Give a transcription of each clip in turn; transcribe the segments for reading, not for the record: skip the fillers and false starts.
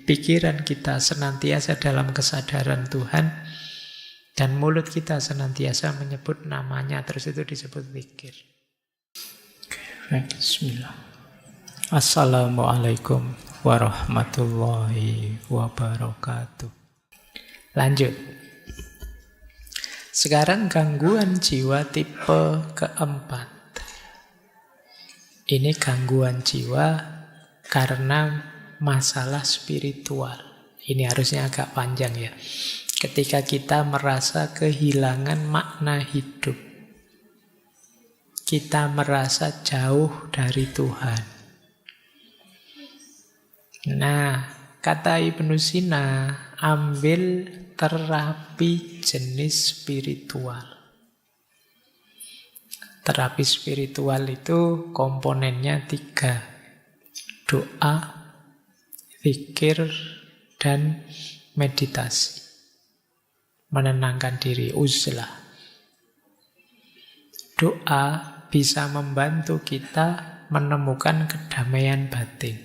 pikiran kita senantiasa dalam kesadaran Tuhan, dan mulut kita senantiasa menyebut namanya, terus itu disebut zikir. Bismillah. Assalamualaikum warahmatullahi wabarakatuh. Lanjut. Sekarang gangguan jiwa tipe keempat. Ini gangguan jiwa karena masalah spiritual. Ini harusnya agak panjang ya. Ketika kita merasa kehilangan makna hidup, kita merasa jauh dari Tuhan. Nah, kata Ibnu Sina, ambil terapi jenis spiritual. Terapi spiritual itu komponennya 3. Doa, zikir, dan meditasi. Menenangkan diri, uzlah. Doa bisa membantu kita menemukan kedamaian batin.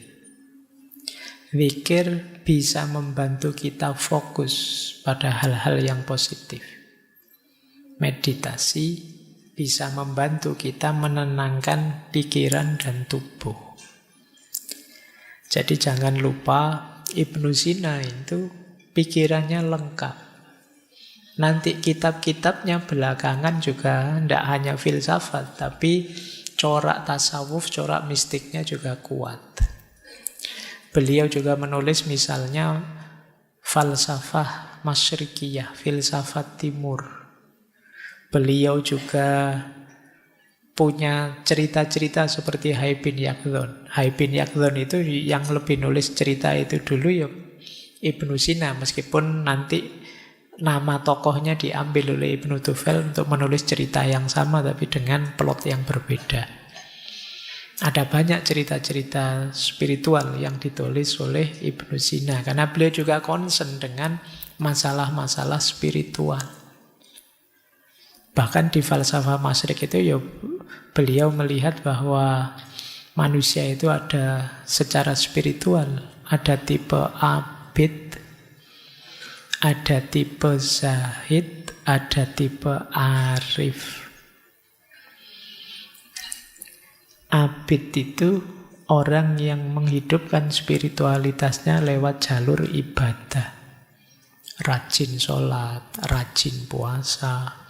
Zikir bisa membantu kita fokus pada hal-hal yang positif. Meditasi bisa membantu kita menenangkan pikiran dan tubuh. Jadi jangan lupa Ibnu Sina itu pikirannya lengkap. Nanti kitab-kitabnya belakangan juga tidak hanya filsafat, tapi corak tasawuf, corak mistiknya juga kuat. Beliau juga menulis misalnya falsafah masyrikiyah, filsafat timur. Beliau juga punya cerita-cerita seperti Hai bin Yaqdhan. Hai bin Yaqdhan itu yang lebih nulis cerita itu dulu ya Ibnu Sina, meskipun nanti nama tokohnya diambil oleh Ibnu Tufel untuk menulis cerita yang sama tapi dengan plot yang berbeda. Ada banyak cerita-cerita spiritual yang ditulis oleh Ibnu Sina karena beliau juga concern dengan masalah-masalah spiritual. Bahkan di falsafah masyrik itu ya beliau melihat bahwa manusia itu ada secara spiritual, ada tipe abid, ada tipe zahid, ada tipe arif. Abid itu orang yang menghidupkan spiritualitasnya lewat jalur ibadah. Rajin sholat, rajin puasa,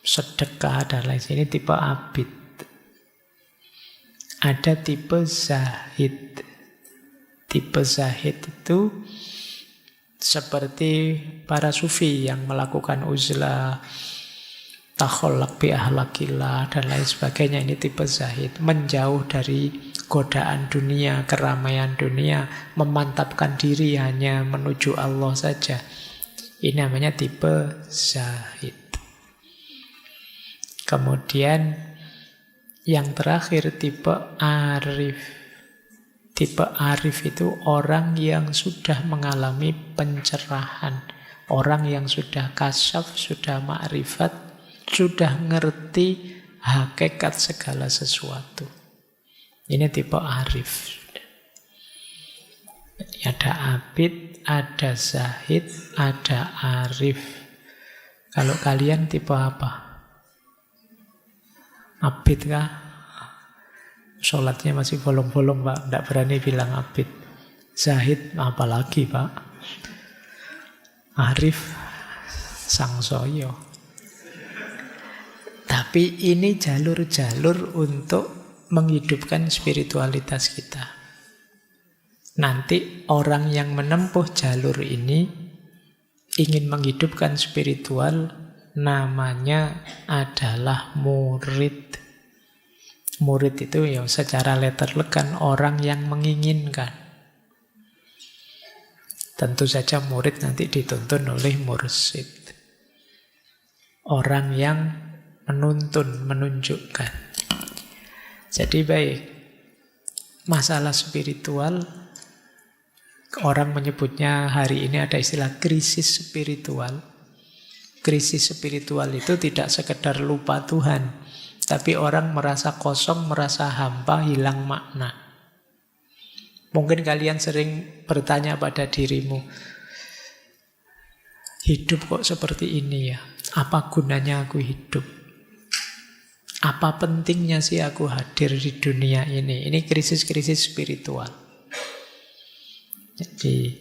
sedekah, dan lain sebagainya. Ini tipe abid. Ada tipe zahid. Tipe zahid itu seperti para sufi yang melakukan uzlah, takholak bi ahlakillah, dan lain sebagainya. Ini tipe zahid. Menjauh dari godaan dunia, keramaian dunia, memantapkan diri hanya menuju Allah saja. Ini namanya tipe zahid. Kemudian yang terakhir tipe arif. Tipe arif itu orang yang sudah mengalami pencerahan. Orang yang sudah kasyaf, sudah ma'rifat, sudah ngerti hakikat segala sesuatu. Ini tipe arif. Ada abid, ada zahid, ada arif. Kalau kalian tipe apa? Abid kah? Sholatnya masih bolong-bolong Pak, tidak berani bilang abid. Zahid apalagi Pak? Arif sangsoyo. Tapi ini jalur-jalur untuk menghidupkan spiritualitas kita. Nanti orang yang menempuh jalur ini ingin menghidupkan spiritual, namanya adalah murid. Murid itu ya secara letterlek kan orang yang menginginkan. Tentu saja murid nanti dituntun oleh mursyid. Orang yang menuntun, menunjukkan. Jadi baik, masalah spiritual, orang menyebutnya hari ini ada istilah krisis spiritual. Krisis spiritual itu tidak sekedar lupa Tuhan, tapi orang merasa kosong, merasa hampa, hilang makna. Mungkin kalian sering bertanya pada dirimu, hidup kok seperti ini ya? Apa gunanya aku hidup? Apa pentingnya sih aku hadir di dunia ini? Ini krisis-krisis spiritual. Jadi,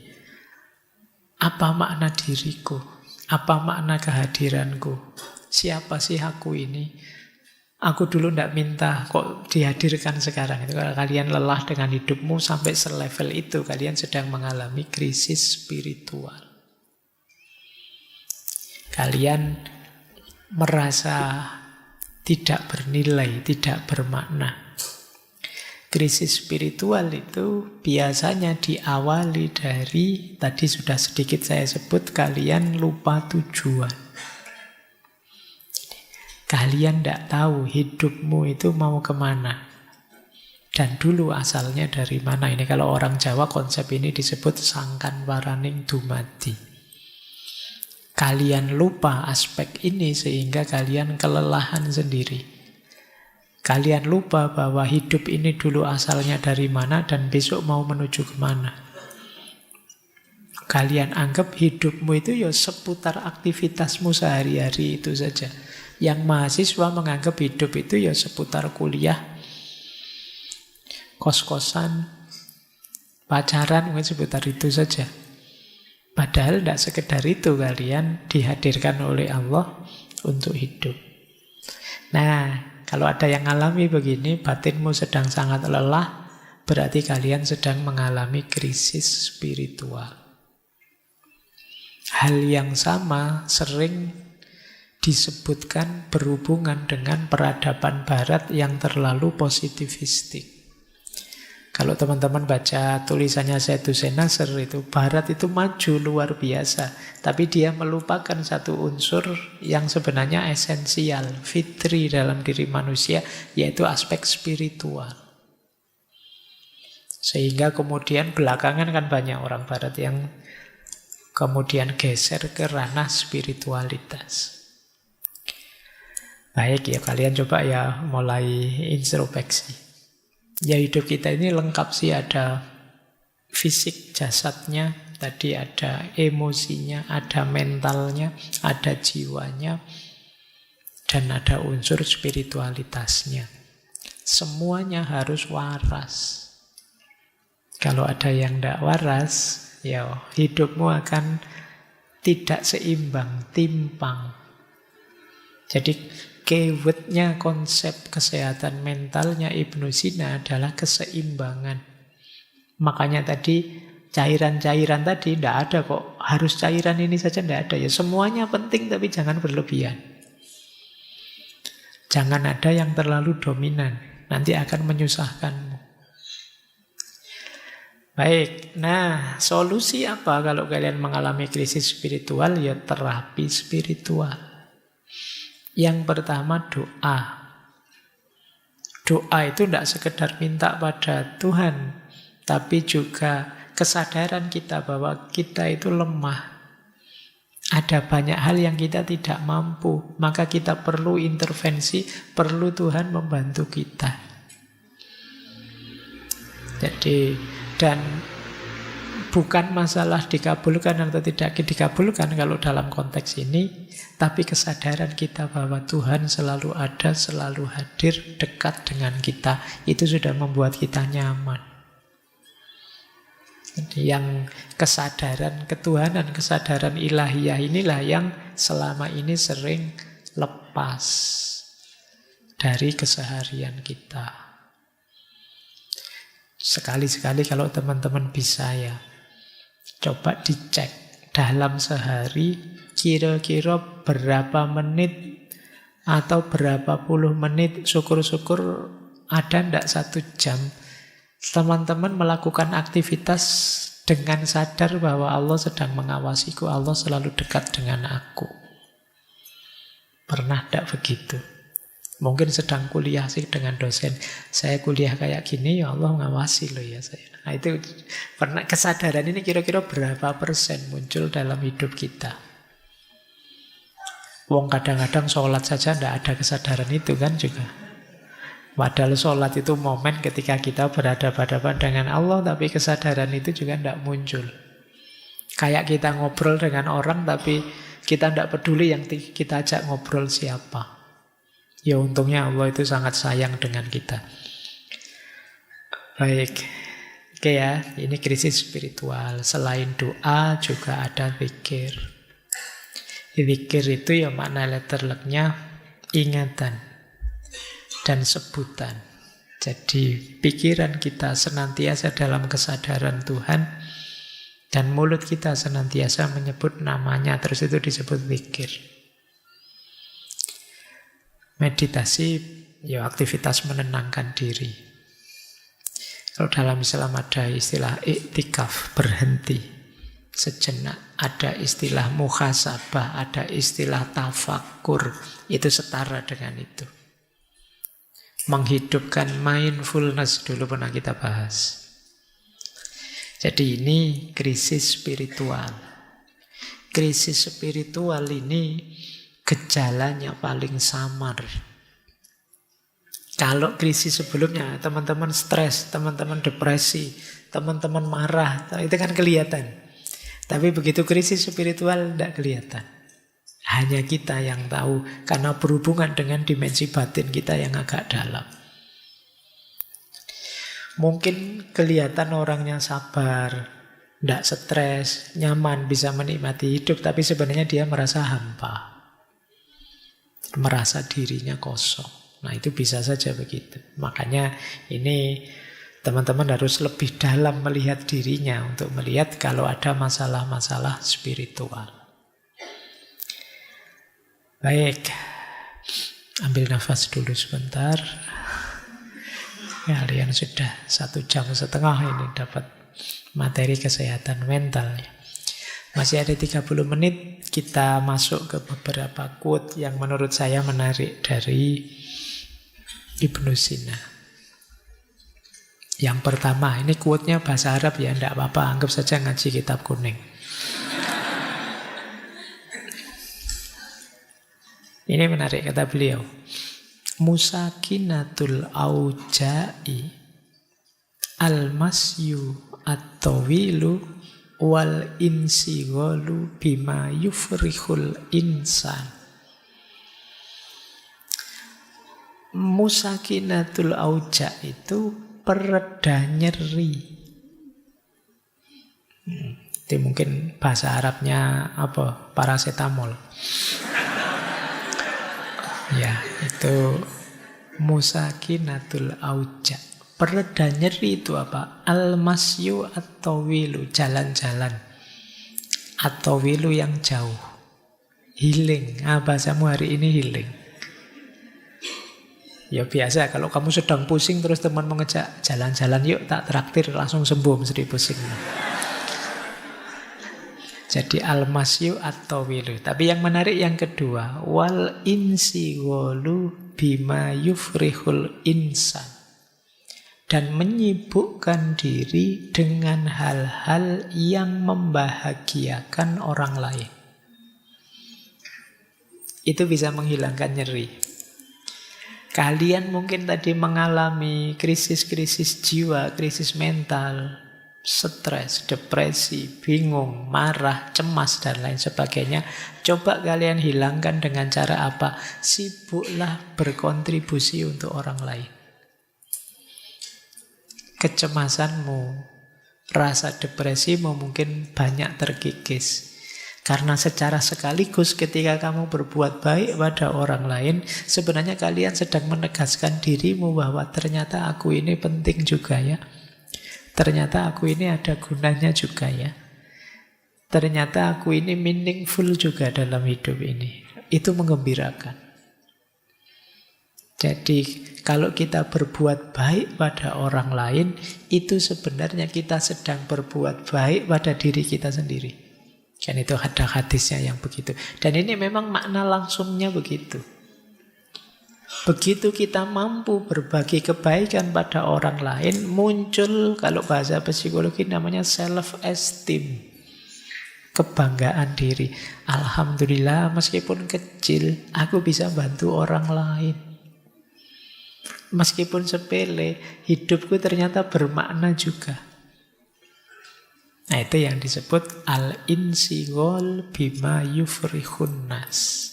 apa makna diriku? Apa makna kehadiranku? Siapa sih aku ini? Aku dulu tidak minta kok dihadirkan sekarang. Itu kalau kalian lelah dengan hidupmu sampai selevel itu, kalian sedang mengalami krisis spiritual. Kalian merasa tidak bernilai, tidak bermakna. Krisis spiritual itu biasanya diawali dari, tadi sudah sedikit saya sebut, kalian lupa tujuan. Kalian tidak tahu hidupmu itu mau kemana. Dan dulu asalnya dari mana. Ini kalau orang Jawa konsep ini disebut sangkan waraning dumadi. Kalian lupa aspek ini sehingga kalian kelelahan sendiri. Kalian lupa bahwa hidup ini dulu asalnya dari mana dan besok mau menuju kemana. Kalian anggap hidupmu itu ya seputar aktivitasmu sehari-hari itu saja. Yang mahasiswa menganggap hidup itu ya seputar kuliah, kos-kosan, pacaran, mungkin seputar itu saja. Padahal tidak sekedar itu, kalian dihadirkan oleh Allah untuk hidup. Nah, kalau ada yang alami begini, batinmu sedang sangat lelah, berarti kalian sedang mengalami krisis spiritual. Hal yang sama sering disebutkan berhubungan dengan peradaban barat yang terlalu positivistik. Kalau teman-teman baca tulisannya Sayyid Nasr itu, barat itu maju luar biasa, tapi dia melupakan satu unsur yang sebenarnya esensial, fitri dalam diri manusia, yaitu aspek spiritual. Sehingga kemudian belakangan kan banyak orang barat yang kemudian geser ke ranah spiritualitas. Baik ya, kalian coba ya mulai introspeksi. Ya hidup kita ini lengkap sih, ada fisik jasadnya, tadi ada emosinya, ada mentalnya, ada jiwanya, dan ada unsur spiritualitasnya. Semuanya harus waras. Kalau ada yang tidak waras, ya hidupmu akan tidak seimbang, timpang. Jadi keywordnya konsep kesehatan mentalnya Ibnu Sina adalah keseimbangan. Makanya tadi cairan-cairan tadi tidak ada kok. Harus cairan ini saja tidak ada. Ya semuanya penting tapi jangan berlebihan. Jangan ada yang terlalu dominan. Nanti akan menyusahkanmu. Baik, nah solusi apa kalau kalian mengalami krisis spiritual? Ya terapi spiritual. Yang pertama doa. Doa itu tidak sekedar minta pada Tuhan, tapi juga kesadaran kita bahwa kita itu lemah. Ada banyak hal yang kita tidak mampu, maka kita perlu intervensi, perlu Tuhan membantu kita. Jadi, dan bukan masalah dikabulkan atau tidak dikabulkan kalau dalam konteks ini, tapi kesadaran kita bahwa Tuhan selalu ada, selalu hadir, dekat dengan kita, itu sudah membuat kita nyaman. Jadi yang kesadaran ketuhanan, kesadaran ilahiyah inilah yang selama ini sering lepas dari keseharian kita. Sekali-sekali kalau teman-teman bisa ya, coba dicek dalam sehari kira-kira berapa menit atau berapa puluh menit, syukur-syukur ada ndak 1 jam, teman-teman melakukan aktivitas dengan sadar bahwa Allah sedang mengawasiku, Allah selalu dekat dengan aku. Pernah ndak begitu? Mungkin sedang kuliah sih dengan dosen, saya kuliah kayak gini, ya Allah ngawasi loh ya saya. Nah itu pernah, kesadaran ini kira-kira berapa persen muncul dalam hidup kita? Wong kadang-kadang sholat saja tidak ada kesadaran itu kan juga. Padahal sholat itu momen ketika kita berhadapan-hadapan dengan Allah, tapi kesadaran itu juga tidak muncul. Kayak kita ngobrol dengan orang, tapi kita tidak peduli yang kita ajak ngobrol siapa. Ya untungnya Allah itu sangat sayang dengan kita. Baik, oke ya, ini krisis spiritual. Selain doa juga ada zikir. Zikir itu ya makna letterleknya ingatan dan sebutan. Jadi pikiran kita senantiasa dalam kesadaran Tuhan dan mulut kita senantiasa menyebut namanya, terus itu disebut zikir. Meditasi ya aktivitas menenangkan diri. Kalau dalam Islam ada istilah iktikaf, berhenti sejenak. Ada istilah muhasabah, ada istilah tafakur. Itu setara dengan itu. Menghidupkan mindfulness dulu pernah kita bahas. Jadi ini krisis spiritual. Krisis spiritual ini gejalanya paling samar. Kalau krisis sebelumnya teman-teman stres, teman-teman depresi, teman-teman marah, itu kan kelihatan. Tapi begitu krisis spiritual tidak kelihatan. Hanya kita yang tahu, karena berhubungan dengan dimensi batin kita yang agak dalam. Mungkin kelihatan orangnya sabar, tidak stres, nyaman, bisa menikmati hidup, tapi sebenarnya dia merasa hampa. Merasa dirinya kosong. Nah itu bisa saja begitu. Makanya ini teman-teman harus lebih dalam melihat dirinya untuk melihat kalau ada masalah-masalah spiritual. Baik, ambil nafas dulu sebentar. Kalian sudah 1,5 jam ini dapat materi kesehatan mental. Masih ada 30 menit, kita masuk ke beberapa quote yang menurut saya menarik dari Ibnu Sina. Yang pertama, ini quote-nya bahasa Arab ya, tidak apa-apa, anggap saja ngaji kitab kuning. Ini menarik kata beliau. Musakinatul auja'i al-masyu at-tawilu wal insighalu bima yufrihul insan. Musakinatul auja' itu pereda nyeri. Itu mungkin bahasa Arabnya apa? Paracetamol. Ya, itu musakinatul auja. Pereda nyeri itu apa? Al-masyu at-tawilu, jalan-jalan. At-tawilu yang jauh. Healing. Bahasamu hari ini healing. Ya biasa, kalau kamu sedang pusing terus teman mengejak jalan-jalan yuk tak traktir, langsung sembuh mesti pusing. Jadi al-masyu at-tawilu. Tapi yang menarik yang kedua, wal insighalu bima yufrihul insan. Dan menyibukkan diri dengan hal-hal yang membahagiakan orang lain. Itu bisa menghilangkan nyeri. Kalian mungkin tadi mengalami krisis-krisis jiwa, krisis mental, stres, depresi, bingung, marah, cemas, dan lain sebagainya. Coba kalian hilangkan dengan cara apa? Sibuklah berkontribusi untuk orang lain. Kecemasanmu, rasa depresimu mungkin banyak terkikis. Karena secara sekaligus ketika kamu berbuat baik pada orang lain, sebenarnya kalian sedang menegaskan dirimu bahwa ternyata aku ini penting juga ya. Ternyata aku ini ada gunanya juga ya. Ternyata aku ini meaningful juga dalam hidup ini. Itu menggembirakan. Jadi kalau kita berbuat baik pada orang lain, itu sebenarnya kita sedang berbuat baik pada diri kita sendiri. Kan itu ada hadisnya yang begitu. Dan ini memang makna langsungnya begitu. Begitu kita mampu berbagi kebaikan pada orang lain, muncul kalau bahasa psikologi namanya self-esteem. Kebanggaan diri. Alhamdulillah meskipun kecil, aku bisa bantu orang lain. Meskipun sepele, hidupku ternyata bermakna juga. Nah, itu yang disebut al-insighal bima yufrihun nas.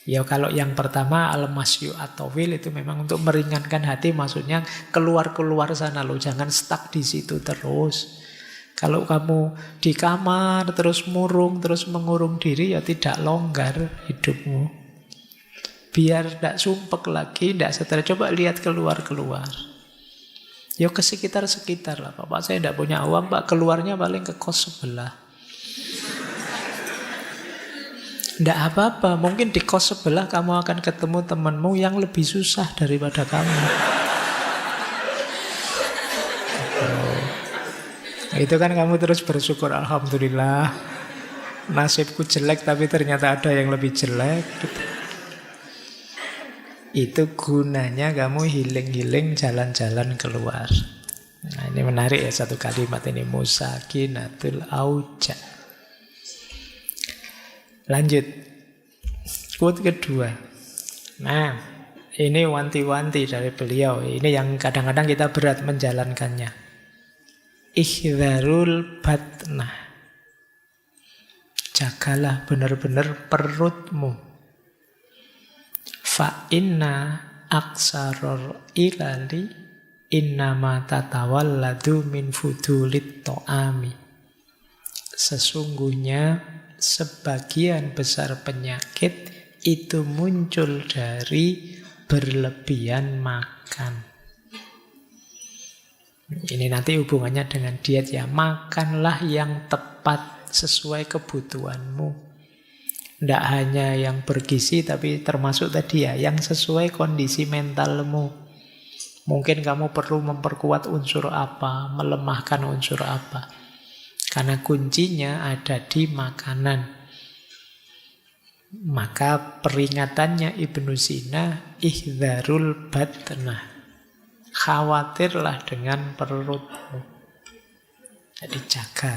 Ya kalau yang pertama al-masyu atau wil itu memang untuk meringankan hati, maksudnya keluar-keluar sana loh, jangan stuck di situ terus. Kalau kamu di kamar terus murung, terus mengurung diri, ya tidak longgar hidupmu. Biar tidak sumpek lagi, tidak stres. Coba lihat keluar-keluar. Ya ke sekitar-sekitar lah. Pak, saya tidak punya uang, Pak. Keluarnya paling ke kos sebelah. Tidak apa-apa, mungkin di kos sebelah kamu akan ketemu temanmu yang lebih susah daripada kamu. Itu kan kamu terus bersyukur, alhamdulillah. Nasibku jelek tapi ternyata ada yang lebih jelek. Gitu. Itu gunanya kamu healing-healing jalan-jalan keluar. Nah, ini menarik ya satu kalimat ini, musakinatul auja. Lanjut, quote kedua. Nah, ini wanti-wanti dari beliau. Ini yang kadang-kadang kita berat menjalankannya. Ihdharul batnah. Jagalah benar-benar perutmu. Fa inna aksaror ilali innama tatawalladu min fudulit to'ami. Sesungguhnya sebagian besar penyakit itu muncul dari berlebihan makan. Ini nanti hubungannya dengan diet ya. Makanlah yang tepat sesuai kebutuhanmu. Tidak hanya yang bergizi, tapi termasuk tadi ya, yang sesuai kondisi mentalmu. Mungkin kamu perlu memperkuat unsur apa, melemahkan unsur apa. Karena kuncinya ada di makanan. Maka peringatannya Ibnu Sina, ihdharul batnah. Khawatirlah dengan perutmu. Jadi jaga.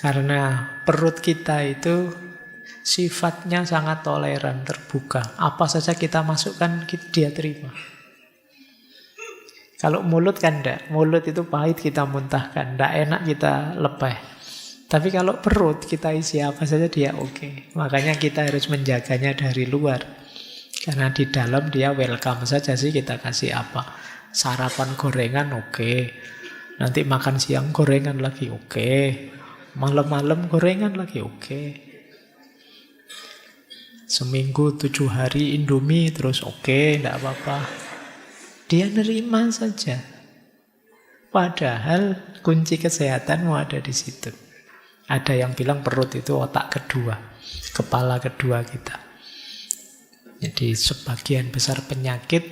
Karena perut kita itu sifatnya sangat toleran, terbuka. Apa saja kita masukkan, dia terima. Kalau mulut kan enggak. Mulut itu pahit kita muntahkan. Enggak enak kita lepeh. Tapi kalau perut kita isi apa saja dia oke. Makanya kita harus menjaganya dari luar. Karena di dalam dia welcome saja sih kita kasih apa. Sarapan gorengan oke. Nanti makan siang gorengan lagi oke. Malam-malam gorengan lagi oke. Seminggu 7 hari Indomie terus oke, enggak apa-apa. Dia nerima saja. Padahal kunci kesehatanmu ada di situ. Ada yang bilang perut itu otak kedua, kepala kedua kita. Jadi sebagian besar penyakit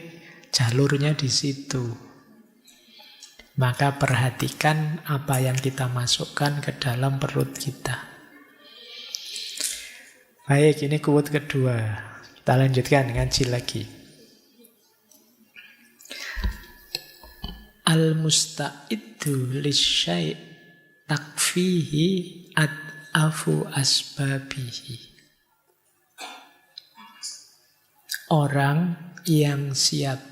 jalurnya di situ. Maka perhatikan apa yang kita masukkan ke dalam perut kita. Baik, ini quote kedua. Kita lanjutkan, ngaji lagi. Al-musta'iddu lisyai' takfihi ad'afu asbabihi. Orang yang siap,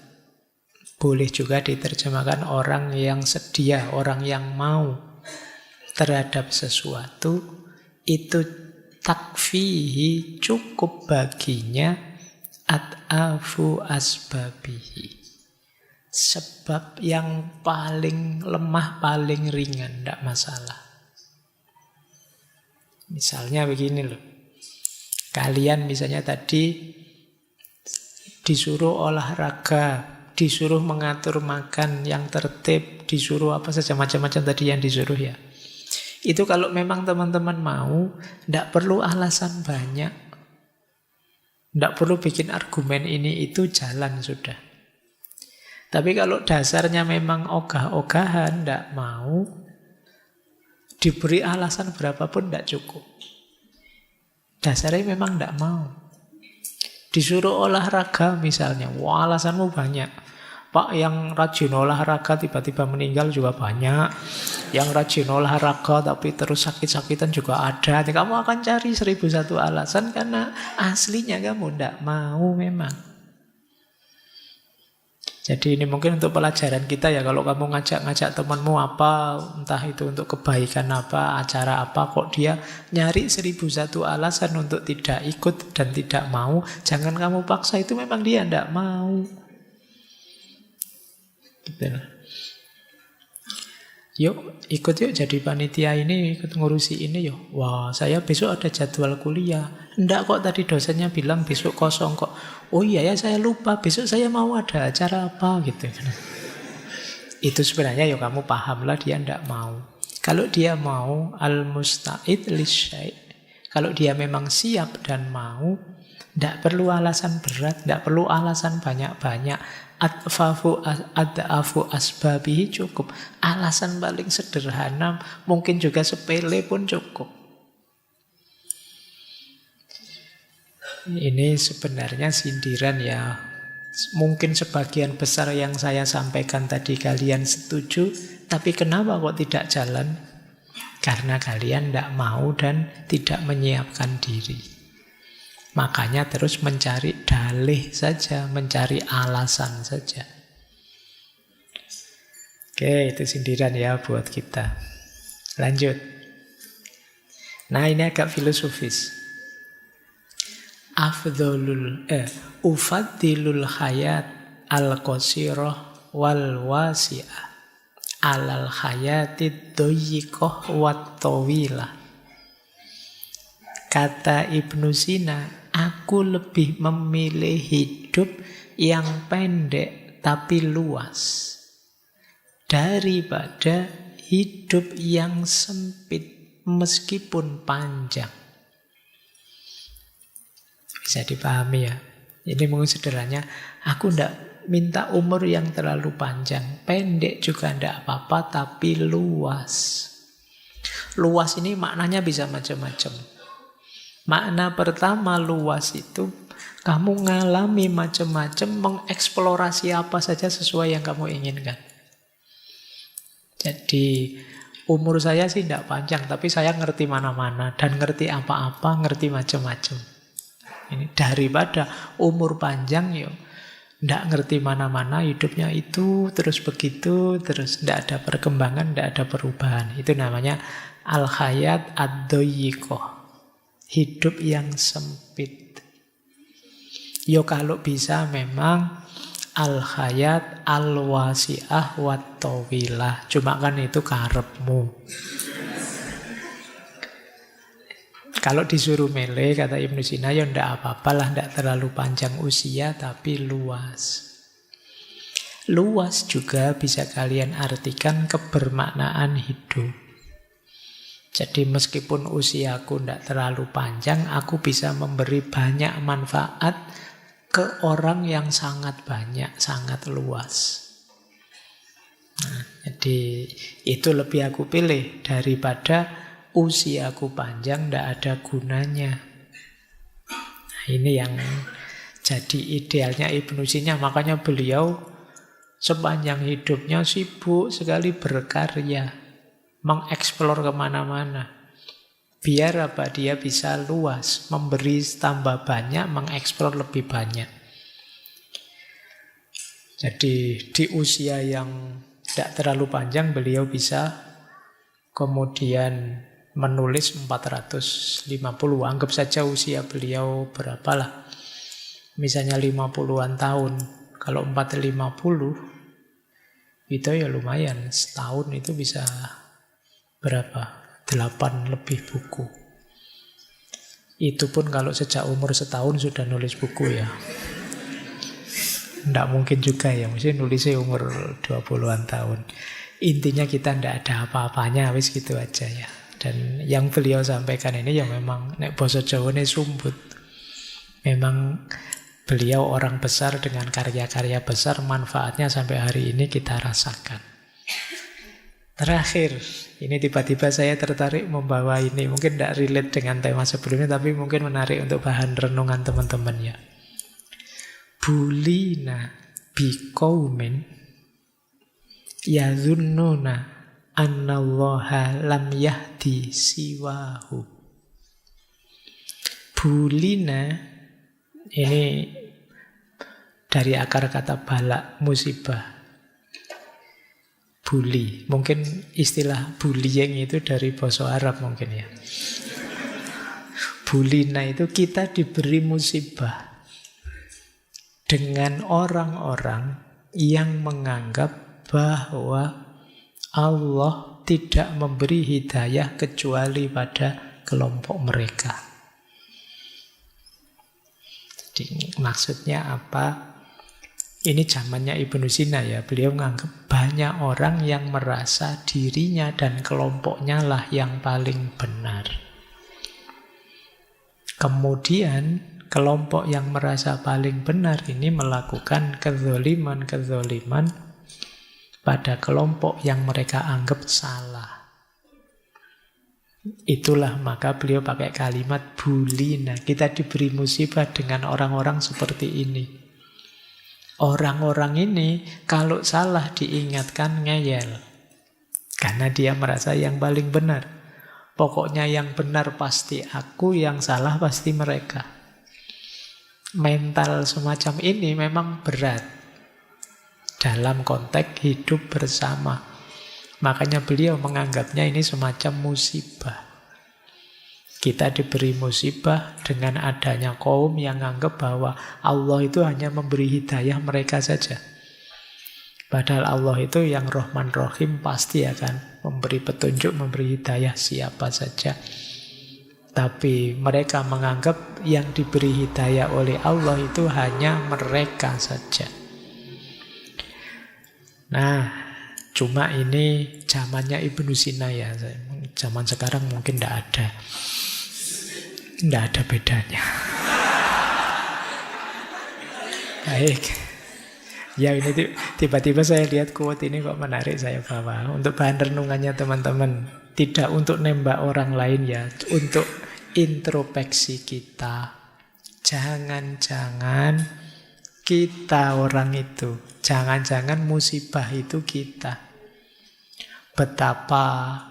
boleh juga diterjemahkan orang yang sedia, orang yang mau terhadap sesuatu, itu takfihi, cukup baginya ad'afu asbabihi. Sebab yang paling lemah, paling ringan, tidak masalah. Misalnya begini loh. Kalian misalnya tadi disuruh olahraga, disuruh mengatur makan yang tertib, disuruh apa saja, macam-macam tadi yang disuruh ya. Itu kalau memang teman-teman mau, tidak perlu alasan banyak. Tidak perlu bikin argumen ini itu, jalan sudah. Tapi kalau dasarnya memang ogah-ogahan, tidak mau, diberi alasan berapapun tidak cukup. Dasarnya memang tidak mau. Disuruh olahraga misalnya, wah alasanmu banyak. Pak, yang rajin olahraga tiba-tiba meninggal juga banyak. Yang rajin olahraga tapi terus sakit-sakitan juga ada. Jadi kamu akan cari 1001 alasan karena aslinya kamu tidak mau memang. Jadi ini mungkin untuk pelajaran kita ya, kalau kamu ngajak-ngajak temanmu apa, entah itu untuk kebaikan apa, acara apa, kok dia nyari 1001 alasan untuk tidak ikut dan tidak mau, jangan kamu paksa, itu memang dia tidak mau. Gitu. Yuk, ikut yuk jadi panitia ini, ikut ngurusi ini yuk. Wah, saya besok ada jadwal kuliah. Enggak kok, tadi dosennya bilang besok kosong kok. Oh iya ya, saya lupa, besok saya mau ada acara apa gitu. Itu sebenarnya ya kamu pahamlah dia enggak mau. Kalau dia mau, al-musta'id lisyai'. Kalau dia memang siap dan mau, enggak perlu alasan berat, enggak perlu alasan banyak-banyak. Ad'afu asbabihi cukup. Alasan paling sederhana, mungkin juga sepele pun cukup. Ini sebenarnya sindiran ya. Mungkin sebagian besar yang saya sampaikan tadi kalian setuju, tapi kenapa kok tidak jalan? Karena kalian tidak mau dan tidak menyiapkan diri. Makanya terus mencari dalih saja, mencari alasan saja. Oke, itu sindiran ya buat kita. Lanjut. Nah, ini agak filosofis. Ufaddilul hayat al-qasirah wal wasi'ah alal hayatid doyikoh wat tawilah. Kata Ibnu Sina, aku lebih memilih hidup yang pendek tapi luas daripada hidup yang sempit meskipun panjang. Bisa dipahami ya? Ini mungkin sederhananya, aku tidak minta umur yang terlalu panjang, pendek juga tidak apa-apa, tapi luas. Luas ini maknanya bisa macam-macam. Makna pertama luas itu kamu ngalami macam-macam, mengeksplorasi apa saja sesuai yang kamu inginkan. Jadi umur saya sih tidak panjang, tapi saya ngerti mana-mana dan ngerti apa-apa, ngerti macam-macam. Ini daripada umur panjang yo tidak ngerti mana-mana, hidupnya itu terus begitu, terus tidak ada perkembangan, tidak ada perubahan. Itu namanya al-hayat ad-doyikoh. Hidup yang sempit. Yo kalau bisa memang al-hayat al-wasi'ah wat tawilah. Cuma kan itu karepmu. Kalau disuruh milih, kata Ibnu Sina, ya ndak apa-apalah, ndak terlalu panjang usia tapi luas. Luas juga bisa kalian artikan kebermaknaan hidup. Jadi meskipun usiaku tidak terlalu panjang, aku bisa memberi banyak manfaat ke orang yang sangat banyak, sangat luas. Nah, jadi itu lebih aku pilih daripada usiaku panjang tidak ada gunanya. Nah, ini yang jadi idealnya Ibnu Sina. Makanya beliau sepanjang hidupnya sibuk sekali berkarya, mengeksplor kemana-mana. Biar apa? Dia bisa luas, memberi tambah banyak, mengeksplor lebih banyak. Jadi di usia yang tidak terlalu panjang, beliau bisa kemudian menulis 450. Anggap saja usia beliau berapalah. Misalnya 50-an tahun. Kalau 450, itu ya lumayan. Setahun itu bisa berapa? 8 lebih buku. Itu pun kalau sejak umur setahun sudah nulis buku ya. Nggak mungkin juga ya, mesti nulisnya umur 20-an tahun. Intinya kita nggak ada apa-apanya, wis gitu aja ya. Dan yang beliau sampaikan ini ya memang nek basa Jawane sumbut. Memang beliau orang besar dengan karya-karya besar, manfaatnya sampai hari ini kita rasakan. Terakhir, ini tiba-tiba saya tertarik membawa ini. Mungkin tidak relate dengan tema sebelumnya, tapi mungkin menarik untuk bahan renungan teman-teman ya. Bulina biqaumin yadhunnuna annallaha lam yahdi siwahu. Bulina ini Dari akar kata bala, musibah. Bully. Mungkin istilah bullying itu dari bahasa Arab mungkin ya. Bulina itu kita diberi musibah dengan orang-orang yang menganggap bahwa Allah tidak memberi hidayah kecuali pada kelompok mereka. Jadi maksudnya apa? Ini zamannya Ibnu Sina ya. Beliau menganggap banyak orang yang merasa dirinya dan kelompoknya lah yang paling benar. Kemudian kelompok yang merasa paling benar ini melakukan kezoliman pada kelompok yang mereka anggap salah. Itulah maka beliau pakai kalimat bulina. Kita diberi musibah dengan orang-orang seperti ini. Orang-orang ini kalau salah diingatkan ngeyel. Karena dia merasa yang paling benar. Pokoknya yang benar pasti aku, yang salah pasti mereka. Mental semacam ini memang berat dalam konteks hidup bersama. Makanya beliau menganggapnya ini semacam musibah. Kita diberi musibah dengan adanya kaum yang anggap bahwa Allah itu hanya memberi hidayah mereka saja. Padahal Allah itu yang Rahman Rahim pasti akan memberi petunjuk, memberi hidayah siapa saja. Tapi mereka menganggap yang diberi hidayah oleh Allah itu hanya mereka saja. Nah, cuma ini zamannya Ibnu Sina ya. Zaman sekarang mungkin tidak ada. Tidak ada bedanya. Baik. Ya ini tiba-tiba saya lihat quote ini kok menarik, saya bawa. Untuk bahan renungannya teman-teman. Tidak untuk nembak orang lain ya. Untuk introspeksi kita. Jangan-jangan kita orang itu. Jangan-jangan musibah itu kita. Betapa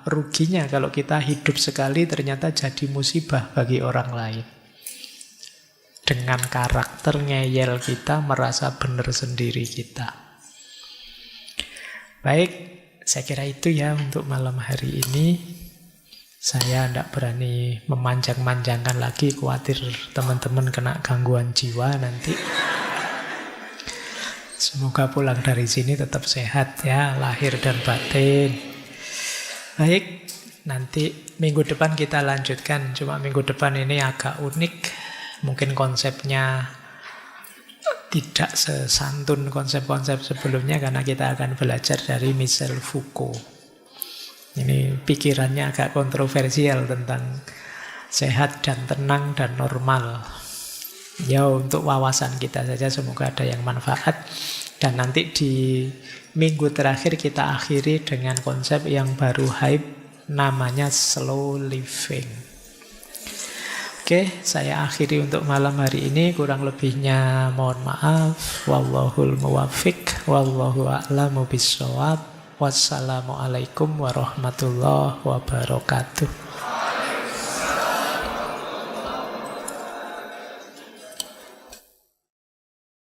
ruginya kalau kita hidup sekali ternyata jadi musibah bagi orang lain. Dengan karakter ngeyel kita, merasa benar sendiri kita. Baik, saya kira itu ya untuk malam hari ini. Saya tidak berani memanjang-manjangkan lagi, khawatir teman-teman kena gangguan jiwa nanti. Semoga pulang dari sini tetap sehat ya, lahir dan batin. Baik, nanti minggu depan kita lanjutkan. Cuma minggu depan ini agak unik. Mungkin konsepnya tidak sesantun konsep-konsep sebelumnya karena kita akan belajar dari Michel Foucault. Ini pikirannya agak kontroversial tentang sehat dan tenang dan normal. Ya untuk wawasan kita saja, semoga ada yang manfaat. Dan nanti di minggu terakhir kita akhiri dengan konsep yang baru hype, namanya slow living. Oke, saya akhiri untuk malam hari ini. Kurang lebihnya mohon maaf. Wallahul muwaffiq, wallahu a'lamu bissawab. Wassalamualaikum warahmatullahi wabarakatuh.